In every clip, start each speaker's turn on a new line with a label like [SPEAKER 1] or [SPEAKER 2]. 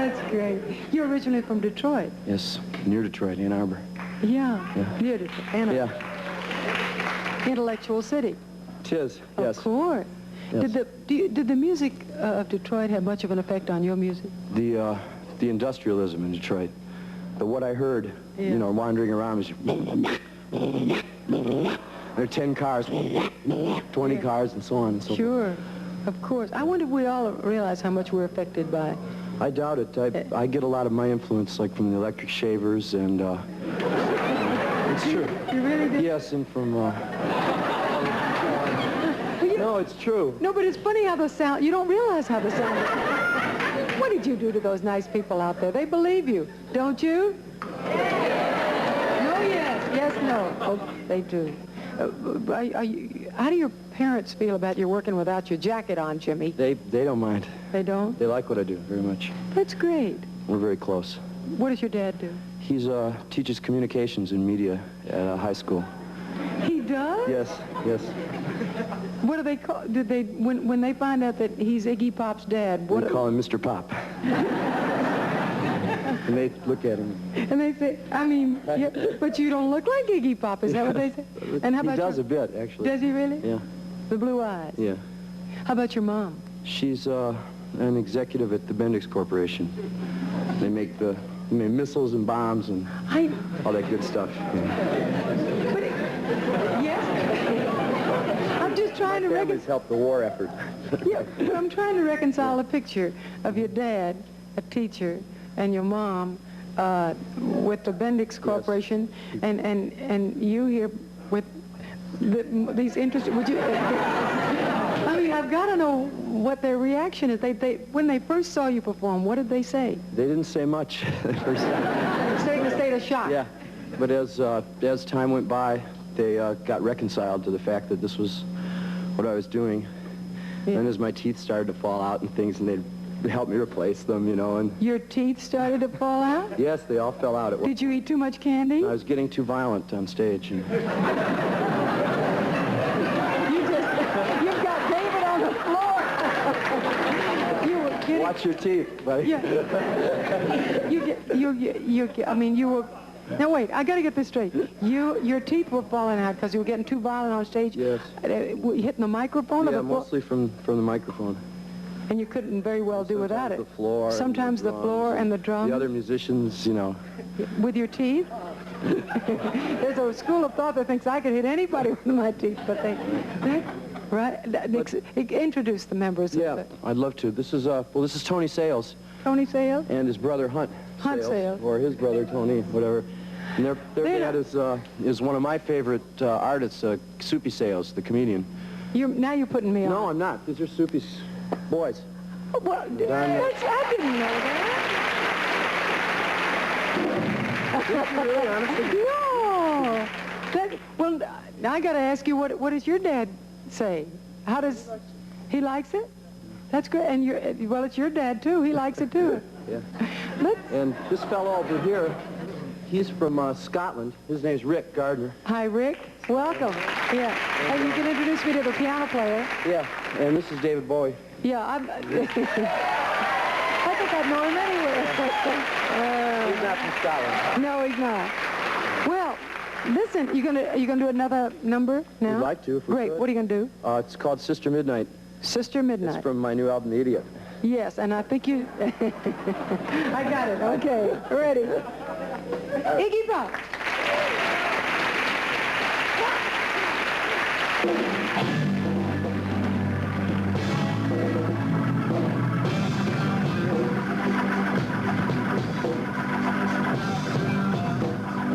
[SPEAKER 1] That's great. You're originally from Detroit.
[SPEAKER 2] Yes, near Detroit, Ann Arbor.
[SPEAKER 1] Yeah,
[SPEAKER 2] Yeah.
[SPEAKER 1] near Detroit. Ann Arbor.
[SPEAKER 2] Yeah,
[SPEAKER 1] Intellectual city.
[SPEAKER 2] it is, yes.
[SPEAKER 1] Of course.
[SPEAKER 2] Yes.
[SPEAKER 1] Did the music of Detroit have much of an effect on your music?
[SPEAKER 2] The industrialism in Detroit. But what I heard,
[SPEAKER 1] Yeah.
[SPEAKER 2] you know, wandering around was... There are 10 cars, 20 cars, and so on and so forth.
[SPEAKER 1] Sure, of course. I wonder if we all realize how much we're affected by...
[SPEAKER 2] I doubt it. I get a lot of my influence, like, from the Electric Shavers, and it's true.
[SPEAKER 1] You really do?
[SPEAKER 2] Yes, and from... No, it's true.
[SPEAKER 1] No, but it's funny how the sound... You don't realize how the sound... What did you do to those nice people out there? They believe you, don't you? No, yes. Yes, no. Oh, they do. How do your parents feel about you working without your jacket on, Jimmy?
[SPEAKER 2] They don't mind.
[SPEAKER 1] They don't?
[SPEAKER 2] They like what I do very much.
[SPEAKER 1] That's great.
[SPEAKER 2] We're very close.
[SPEAKER 1] What does your dad do?
[SPEAKER 2] He's teaches communications and media at a high school.
[SPEAKER 1] He does?
[SPEAKER 2] Yes, yes.
[SPEAKER 1] What do they call... Did they... When they find out that he's Iggy Pop's dad, what...
[SPEAKER 2] We call him Mr. Pop. And they look at him.
[SPEAKER 1] And they say, I mean, yeah, but you don't look like Iggy Pop. Is that what they say? And how about
[SPEAKER 2] he does a bit, actually.
[SPEAKER 1] Does he really?
[SPEAKER 2] Yeah.
[SPEAKER 1] The blue eyes?
[SPEAKER 2] Yeah.
[SPEAKER 1] How about your mom?
[SPEAKER 2] She's an executive at the Bendix Corporation. They make missiles and bombs and all that good stuff. Yeah.
[SPEAKER 1] But yes? I'm just trying to
[SPEAKER 2] Families help the war effort.
[SPEAKER 1] Yeah, but I'm trying to reconcile a picture of your dad, a teacher, and your mom with the Bendix Corporation, and you here with these interests. Would you? I mean, I've got to know what their reaction is. They when they first saw you perform, what did they say?
[SPEAKER 2] They didn't say much the first time.
[SPEAKER 1] Stayed in a state of shock.
[SPEAKER 2] Yeah, but as time went by, they got reconciled to the fact that this was what I was doing.
[SPEAKER 1] Yeah.
[SPEAKER 2] And as my teeth started to fall out and things, and they'd help me replace them, you know. And
[SPEAKER 1] Your teeth started to fall out?
[SPEAKER 2] yes, they all fell out at once.
[SPEAKER 1] Did you eat too much candy?
[SPEAKER 2] I was getting too violent on stage. And
[SPEAKER 1] You've got David on the floor. You were kidding.
[SPEAKER 2] watch your teeth, buddy.
[SPEAKER 1] Yeah. I mean, you were... Now, wait, I got to get this straight. Your teeth were falling out because you were getting too violent on stage?
[SPEAKER 2] Yes.
[SPEAKER 1] Hitting the microphone?
[SPEAKER 2] Yeah,
[SPEAKER 1] or the
[SPEAKER 2] mostly from the microphone.
[SPEAKER 1] And you couldn't very well do without it.
[SPEAKER 2] The floor.
[SPEAKER 1] Sometimes the floor and the drums.
[SPEAKER 2] The other musicians, you know.
[SPEAKER 1] With your teeth? There's a school of thought that thinks I could hit anybody with my teeth, but they right? Introduce the members.
[SPEAKER 2] Yeah,
[SPEAKER 1] of the,
[SPEAKER 2] I'd love to. This is this is Tony Sales
[SPEAKER 1] Tony Sales?
[SPEAKER 2] and his brother Hunt.
[SPEAKER 1] Hunt Sales.
[SPEAKER 2] Or his brother Tony, whatever. And their dad is one of my favorite artists, Soupy Sales, the comedian.
[SPEAKER 1] Now you're putting me on.
[SPEAKER 2] No, I'm not. These are Soupy's boys.
[SPEAKER 1] Oh, well, I didn't know that. Well, now I got to ask you, what does your dad say? How does he likes it? That's good. And well, it's your dad too. He likes it too.
[SPEAKER 2] Yeah. And this fellow over here, he's from Scotland. His name's Rick Gardner.
[SPEAKER 1] Hi, Rick. Welcome. Yeah. And you can introduce me to the piano player.
[SPEAKER 2] Yeah. And this is David Bowie.
[SPEAKER 1] Yeah, I think I'd know him anywhere.
[SPEAKER 2] He's not from Scotland.
[SPEAKER 1] No, he's not. Well, listen, you gonna do another number now?
[SPEAKER 2] We'd like to, if we
[SPEAKER 1] Great.
[SPEAKER 2] could.
[SPEAKER 1] What are you gonna do?
[SPEAKER 2] It's called Sister Midnight.
[SPEAKER 1] Sister Midnight.
[SPEAKER 2] It's from my new album, The Idiot.
[SPEAKER 1] Yes, and I think you... I got it. Okay. Ready. Iggy Pop.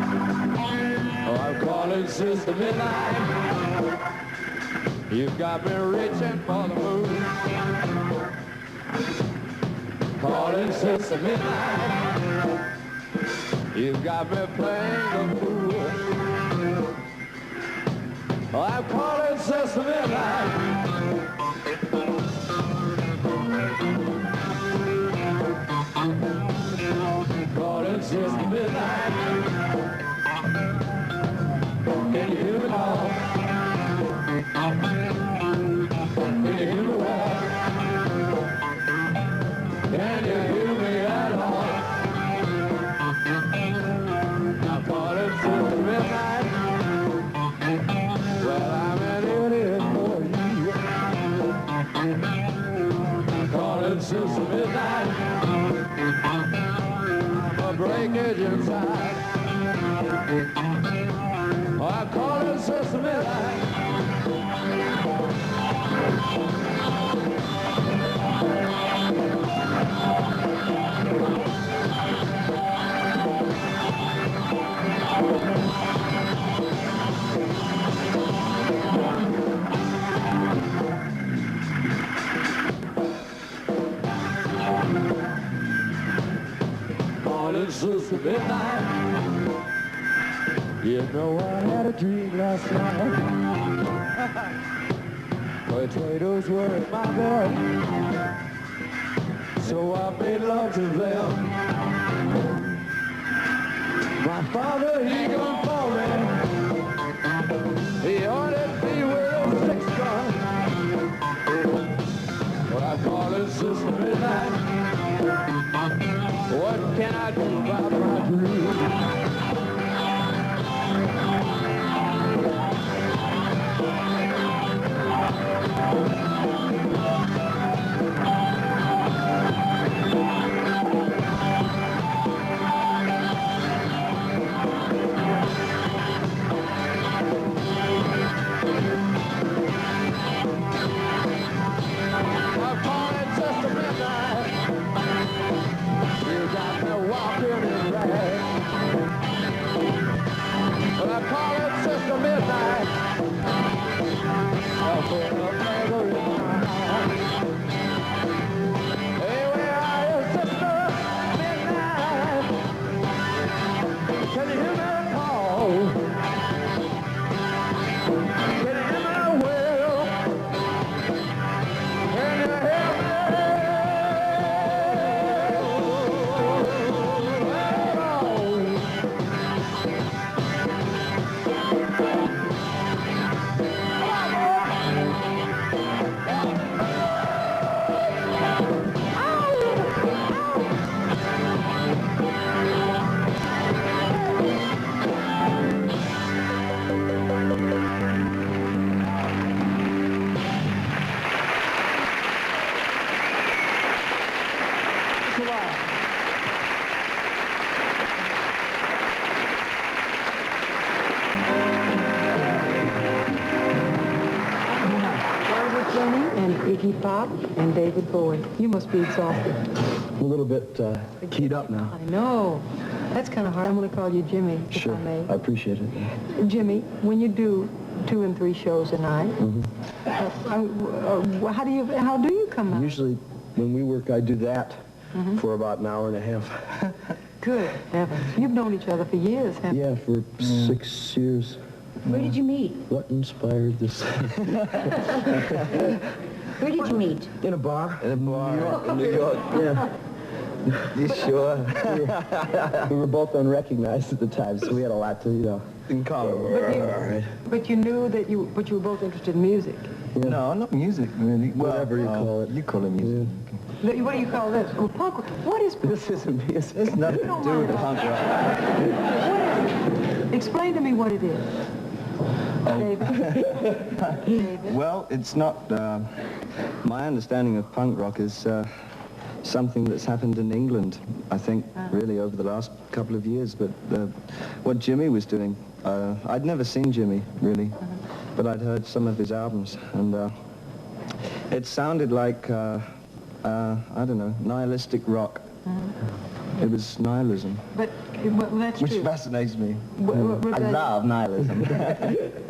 [SPEAKER 3] Oh, I'm calling Sister Midnight. You've got me reaching for the moon. Calling Sister Midnight. You've got me playing the fool. Oh, I'm calling Sister Midnight. Calling Sister Midnight. Can you hear me now? Can you hear me well? Can you hear me at all? edge inside. I call it Sesame Light. Since the midnight. You know I had a dream last night. Potatoes were in my bed, so I made love to them. My father, he gone for me. He ordered me with a 6-gun. But I call it since the midnight. What can I do about my dream?
[SPEAKER 1] Iggy Pop and David Bowie. You must be exhausted.
[SPEAKER 2] I'm a little bit keyed up now.
[SPEAKER 1] I know. That's kind of hard. I'm going to call you Jimmy,
[SPEAKER 2] Sure.
[SPEAKER 1] if I may.
[SPEAKER 2] I appreciate it.
[SPEAKER 1] Jimmy, when you do 2 and 3 shows a night, how do you come out?
[SPEAKER 2] Usually, when we work, I do that for about an hour and a half.
[SPEAKER 1] Good heavens. You've known each other for years, haven't you?
[SPEAKER 2] Yeah, for 6 years.
[SPEAKER 4] Where did you meet?
[SPEAKER 2] What inspired this?
[SPEAKER 4] Where did you meet?
[SPEAKER 2] In a bar. In a bar. In New York. Yeah. You sure? We were both unrecognized at the time, so we had a lot to, in common.
[SPEAKER 1] But you knew that you were both interested in music.
[SPEAKER 2] Yeah.
[SPEAKER 5] No, not music, really.
[SPEAKER 2] Whatever you call it.
[SPEAKER 5] You call it music.
[SPEAKER 1] What do you call this? Well, punk rock. What is punk?
[SPEAKER 2] This isn't music.
[SPEAKER 5] It's nothing to do with punk rock.
[SPEAKER 1] What is it? Explain to me what it is. David. David.
[SPEAKER 5] Well, it's not... my understanding of punk rock is something that's happened in England, I think, really over the last couple of years. But what Jimmy was doing, I'd never seen Jimmy, really, but I'd heard some of his albums, and it sounded like, I don't know, nihilistic rock. It was nihilism.
[SPEAKER 1] But that's
[SPEAKER 5] Which
[SPEAKER 1] true.
[SPEAKER 5] fascinates me.
[SPEAKER 1] I
[SPEAKER 5] love nihilism.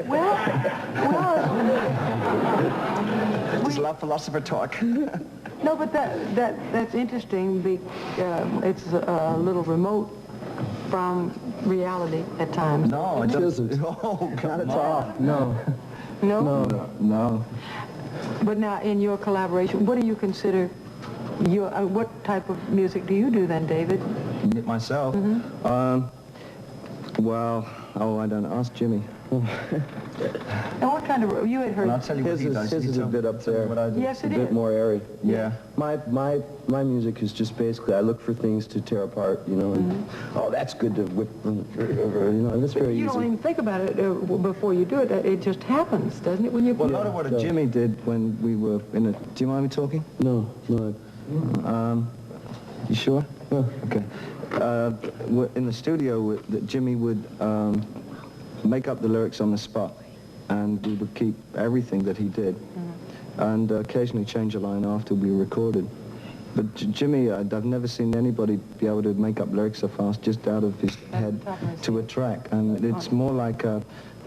[SPEAKER 1] Well,
[SPEAKER 5] I just love philosopher talk.
[SPEAKER 1] no, but that's interesting. It's a little remote from reality at times.
[SPEAKER 5] No, it doesn't. Oh,
[SPEAKER 2] Not at all. No.
[SPEAKER 1] No?
[SPEAKER 5] No.
[SPEAKER 1] But now, in your collaboration, what do you consider what type of music do you do then, David?
[SPEAKER 5] Myself? Well, I don't know. Ask Jimmy.
[SPEAKER 1] And what kind of, you had heard...
[SPEAKER 5] And I'll tell you what he does.
[SPEAKER 2] His is a bit up there.
[SPEAKER 5] What I do.
[SPEAKER 1] Yes, it
[SPEAKER 2] A bit
[SPEAKER 1] is.
[SPEAKER 2] more airy.
[SPEAKER 5] Yeah.
[SPEAKER 2] My music is just basically, I look for things to tear apart, and, oh, that's good to whip, and that's very
[SPEAKER 1] You
[SPEAKER 2] easy.
[SPEAKER 1] don't even think about it before you do it. It just happens, doesn't it, when you...
[SPEAKER 5] Well, a lot of what Jimmy did when we were in a... Do you mind me talking?
[SPEAKER 2] No.
[SPEAKER 5] You sure? Oh, okay. In the studio, Jimmy would make up the lyrics on the spot, and we would keep everything that he did, and occasionally change a line after we recorded. But Jimmy, I've never seen anybody be able to make up lyrics so fast just out of his head to a track, and it's more like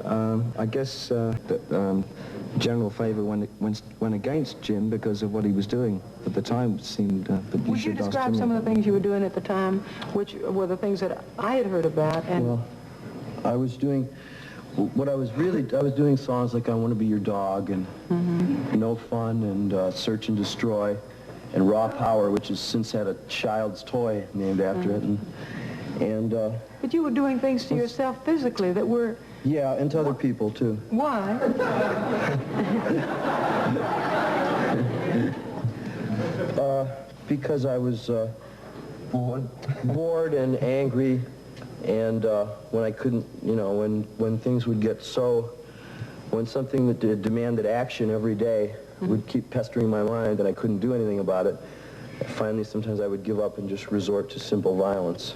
[SPEAKER 5] I guess general favor went against Jim because of what he was doing at the time. It seemed. But
[SPEAKER 1] Would you describe some of the things you were doing at the time, which were the things that I had heard about? And
[SPEAKER 2] well, I was doing songs like I Want to Be Your Dog and No Fun and Search and Destroy and Raw Power, which has since had a child's toy named after it. And
[SPEAKER 1] but you were doing things to yourself physically that were...
[SPEAKER 2] Yeah, and to other people, too.
[SPEAKER 1] Why?
[SPEAKER 2] Because I was bored and angry, and when I couldn't, when things would get so, when something that demanded action every day would keep pestering my mind and I couldn't do anything about it, finally sometimes I would give up and just resort to simple violence.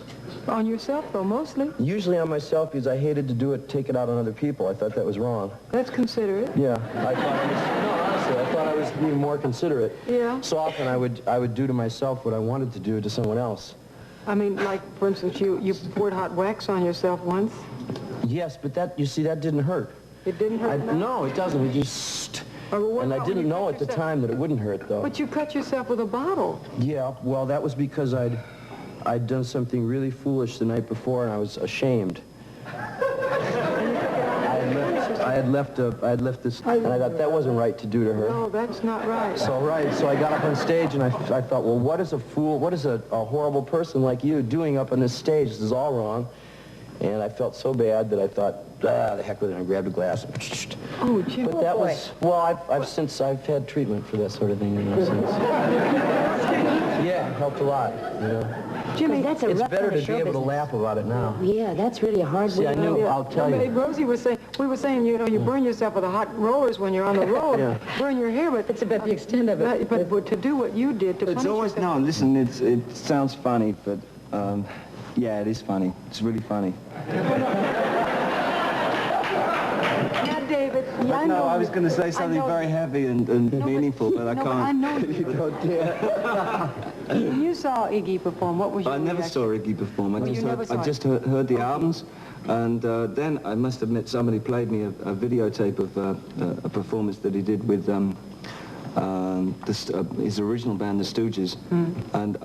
[SPEAKER 1] On yourself, though, mostly?
[SPEAKER 2] Usually on myself, because I hated to do it, take it out on other people. I thought that was wrong.
[SPEAKER 1] That's considerate.
[SPEAKER 2] Yeah, I thought I was being more considerate.
[SPEAKER 1] Yeah.
[SPEAKER 2] So often I would do to myself what I wanted to do to someone else.
[SPEAKER 1] I mean, like, for instance, you poured hot wax on yourself once.
[SPEAKER 2] Yes, but that, you see, that didn't hurt.
[SPEAKER 1] It didn't hurt?
[SPEAKER 2] No, it doesn't. It just... And I didn't know at the time that it wouldn't hurt, though.
[SPEAKER 1] But you cut yourself with a bottle.
[SPEAKER 2] Yeah, well, that was because I'd done something really foolish the night before, and I was ashamed. I had left this, and I thought that wasn't right to do to her.
[SPEAKER 1] No, that's not right.
[SPEAKER 2] So I got up on stage, and I thought, well, what is a fool, what is a horrible person like you doing up on this stage? This is all wrong. And I felt so bad that I thought, the heck with it, and I grabbed a glass and
[SPEAKER 1] Oh, Jim.
[SPEAKER 2] But that was, well, I've had treatment for that sort of thing, since. Yeah, it helped a lot,
[SPEAKER 4] Jimmy, that's a
[SPEAKER 2] It's
[SPEAKER 4] rough
[SPEAKER 2] better
[SPEAKER 4] kind
[SPEAKER 2] to
[SPEAKER 4] of
[SPEAKER 2] be
[SPEAKER 4] show
[SPEAKER 2] able to
[SPEAKER 4] business.
[SPEAKER 2] laugh about it now.
[SPEAKER 4] Yeah, that's really a hard
[SPEAKER 2] See, I knew, I'll tell
[SPEAKER 1] No,
[SPEAKER 2] you.
[SPEAKER 1] but Rosie was saying, we were saying, you burn yourself with the hot rollers when you're on the road,
[SPEAKER 2] Yeah.
[SPEAKER 1] burn your hair, but...
[SPEAKER 4] That's about the extent of it.
[SPEAKER 1] But to do what you did, to
[SPEAKER 5] It's
[SPEAKER 1] punish
[SPEAKER 5] always,
[SPEAKER 1] yourself...
[SPEAKER 5] no, listen, it sounds funny, but yeah, it is funny. It's really funny.
[SPEAKER 1] Now, David, I know...
[SPEAKER 5] No, I was going to say something very heavy and meaningful, but I
[SPEAKER 1] no,
[SPEAKER 5] can't.
[SPEAKER 1] I know you. When you saw Iggy perform, what was your
[SPEAKER 5] I never
[SPEAKER 1] reaction?
[SPEAKER 5] saw Iggy perform.
[SPEAKER 1] Well, you never saw
[SPEAKER 5] I
[SPEAKER 1] it.
[SPEAKER 5] just heard the albums, and then I must admit somebody played me a videotape of a performance that he did with his original band, the Stooges, and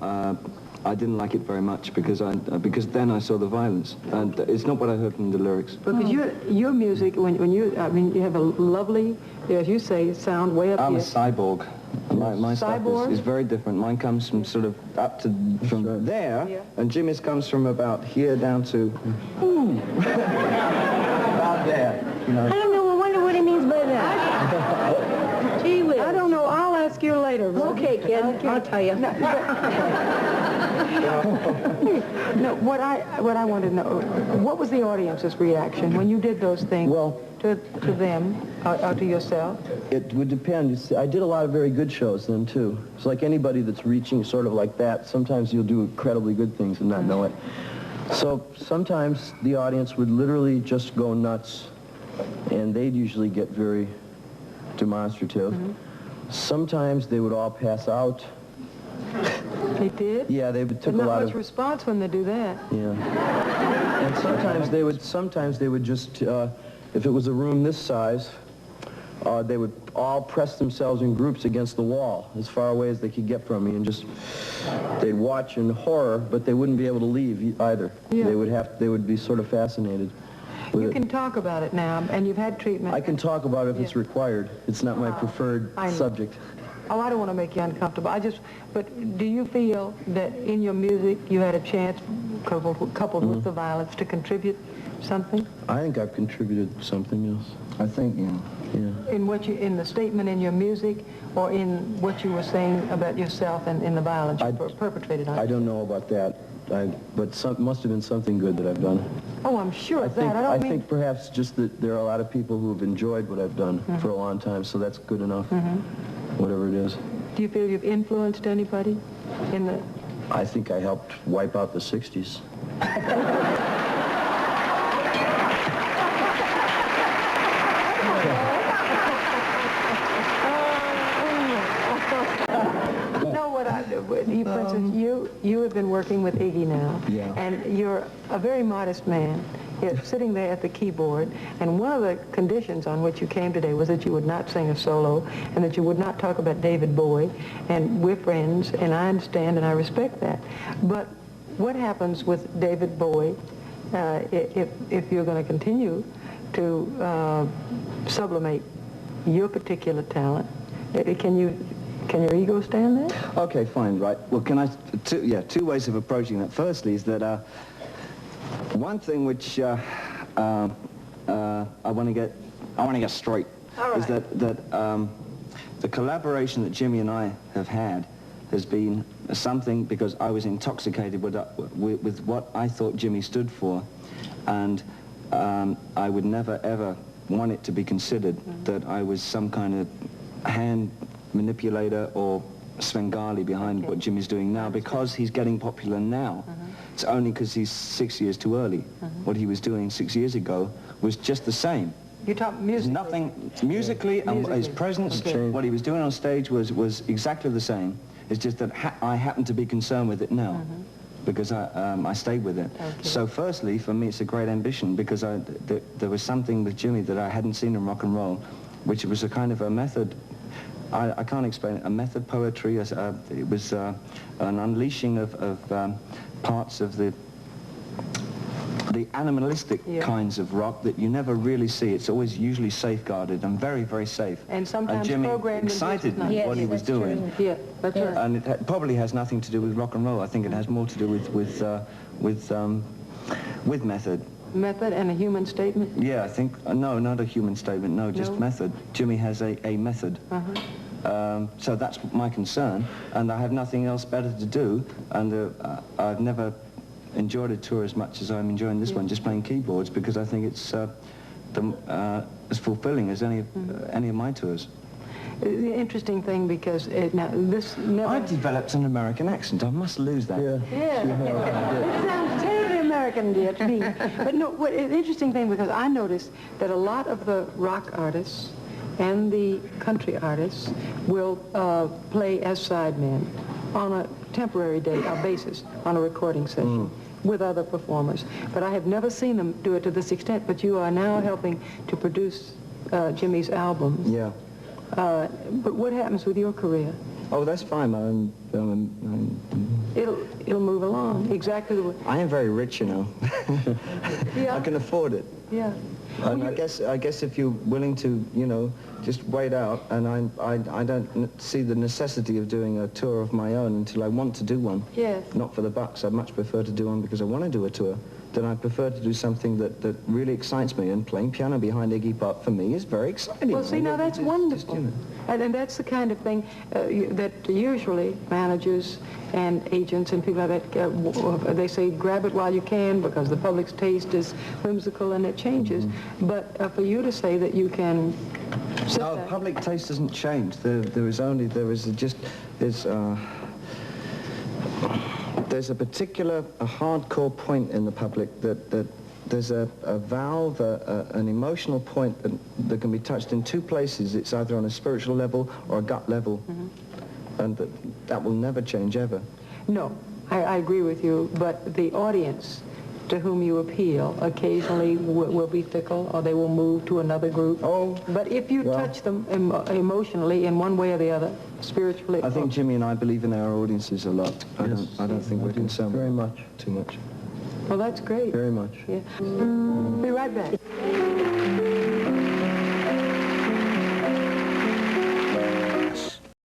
[SPEAKER 5] I didn't like it very much because then I saw the violence, and it's not what I heard from the lyrics.
[SPEAKER 1] Because your music, when you have a lovely, as you say, sound way up
[SPEAKER 5] I'm
[SPEAKER 1] here.
[SPEAKER 5] a cyborg. My stuff
[SPEAKER 1] Cyborg?
[SPEAKER 5] is very different. Mine comes from sort of up to from there,
[SPEAKER 1] Yeah.
[SPEAKER 5] and Jimmy's comes from about here down to about there.
[SPEAKER 4] I don't know, I wonder what he means by that. Gee whiz.
[SPEAKER 1] I don't know. I'll ask you later.
[SPEAKER 4] Okay, kid, I'll tell you.
[SPEAKER 1] No, what I want to know, what was the audience's reaction when you did those things?
[SPEAKER 2] Well,
[SPEAKER 1] to them, or to yourself?
[SPEAKER 2] it would depend. You see, I did a lot of very good shows then, too. It's like anybody that's reaching sort of like that, sometimes you'll do incredibly good things and not know it. So sometimes the audience would literally just go nuts, and they'd usually get very demonstrative. Sometimes they would all pass out.
[SPEAKER 1] They did?
[SPEAKER 2] Yeah, they took
[SPEAKER 1] But
[SPEAKER 2] a
[SPEAKER 1] not
[SPEAKER 2] lot
[SPEAKER 1] much
[SPEAKER 2] of...
[SPEAKER 1] response when they do that.
[SPEAKER 2] Yeah. And sometimes they would just, if it was a room this size, they would all press themselves in groups against the wall as far away as they could get from me, and just, they'd watch in horror, but they wouldn't be able to leave either.
[SPEAKER 1] Yeah.
[SPEAKER 2] They would be sort of fascinated with
[SPEAKER 1] You
[SPEAKER 2] it.
[SPEAKER 1] can talk about it now, and you've had treatment.
[SPEAKER 2] I can talk about it if it's required. It's not my preferred
[SPEAKER 1] I know.
[SPEAKER 2] subject.
[SPEAKER 1] Oh, I don't want to make you uncomfortable. But do you feel that in your music you had a chance, coupled with the violence, to contribute something?
[SPEAKER 2] I think I've contributed something else.
[SPEAKER 5] I think, yeah.
[SPEAKER 2] Yeah.
[SPEAKER 1] In the statement in your music, or in what you were saying about yourself and in the violence you perpetrated on
[SPEAKER 2] I
[SPEAKER 1] you?
[SPEAKER 2] don't know about that, but must have been something good that I've done.
[SPEAKER 1] Oh, I'm sure of that. I
[SPEAKER 2] think perhaps just that there are a lot of people who have enjoyed what I've done for a long time, so that's good enough, whatever it is.
[SPEAKER 1] Do you feel you've influenced anybody in the
[SPEAKER 2] I think I helped wipe out the 60s.
[SPEAKER 1] For instance, you have been working with Iggy now,
[SPEAKER 2] Yeah.
[SPEAKER 1] and you're a very modest man. You're sitting there at the keyboard, and one of the conditions on which you came today was that you would not sing a solo, and that you would not talk about David Bowie, and we're friends, and I understand and I respect that. But what happens with David Bowie if you're going to continue to sublimate your particular talent? Can your ego stand that?
[SPEAKER 5] Okay, fine, right. Well, two ways of approaching that. Firstly is that one thing which I want to get straight is that the collaboration that Jimmy and I have had has been something because I was intoxicated with what I thought Jimmy stood for, and I would never ever want it to be considered that I was some kind of hand manipulator or Svengali behind what Jimmy's doing now, because he's getting popular now. It's only because he's 6 years too early. What he was doing 6 years ago was just the same.
[SPEAKER 1] You talk musically.
[SPEAKER 5] Nothing musically, and his presence, what he was doing on stage was exactly the same. It's just that I happen to be concerned with it now because I stayed with it. So firstly, for me, it's a great ambition because there was something with Jimmy that I hadn't seen in rock and roll, which was a kind of a method. I can't explain it. A method poetry. It was an unleashing of parts of the animalistic kinds of rock that you never really see. It's always usually safeguarded and very, very safe.
[SPEAKER 1] And sometimes
[SPEAKER 5] Jimmy
[SPEAKER 1] programmed
[SPEAKER 5] excited me what he was doing.
[SPEAKER 1] Yeah, that's right.
[SPEAKER 5] And it probably has nothing to do with rock and roll. I think it has more to do with method.
[SPEAKER 1] Method and a human statement?
[SPEAKER 5] Yeah, I think, no, not a human statement, no, just method. Jimmy has a method. So that's my concern, and I have nothing else better to do, and I've never enjoyed a tour as much as I'm enjoying this one, just playing keyboards, because I think it's as fulfilling as any of my tours.
[SPEAKER 1] The interesting thing, because now this never...
[SPEAKER 5] I've developed an American accent, I must lose that.
[SPEAKER 1] Yeah. It sounds terribly American, dear, to me. But no, the interesting thing, because I noticed that a lot of the rock artists and the country artists will play as sidemen on a temporary basis on a recording session with other performers. But I have never seen them do it to this extent. But you are now helping to produce Jimmy's albums.
[SPEAKER 5] Yeah.
[SPEAKER 1] But what happens with your career?
[SPEAKER 5] Oh, that's fine.
[SPEAKER 1] It'll move along exactly the way.
[SPEAKER 5] I am very rich, you know. I can afford it.
[SPEAKER 1] Yeah.
[SPEAKER 5] And I guess if you're willing to, you know, just wait out, and I don't see the necessity of doing a tour of my own until I want to do one.
[SPEAKER 1] Yes.
[SPEAKER 5] Not for the bucks. I'd much prefer to do one because I want to do a tour. Then I prefer to do something that really excites me, and playing piano behind Iggy Pop for me is very exciting.
[SPEAKER 1] Well, see, now that's wonderful.
[SPEAKER 5] You know.
[SPEAKER 1] And that's the kind of thing that usually managers and agents and people like that, they say grab it while you can because the public's taste is whimsical and it changes. But for you to say that you can sit
[SPEAKER 5] No,
[SPEAKER 1] back.
[SPEAKER 5] public taste doesn't change. There's a particular, a hardcore point in the public that there's a valve, an emotional point that can be touched in two places. It's either on a spiritual level or a gut level. And that will never change ever.
[SPEAKER 1] No, I agree with you, but the audience to whom you appeal occasionally will be fickle, or they will move to another group.
[SPEAKER 5] Oh,
[SPEAKER 1] but if you touch them emotionally in one way or the other, spiritually...
[SPEAKER 5] I think Jimmy and I believe in our audiences a lot. I don't think we're concerned
[SPEAKER 2] very much.
[SPEAKER 5] Too much.
[SPEAKER 1] Well, that's great.
[SPEAKER 2] Very much.
[SPEAKER 1] Yeah. Be right back.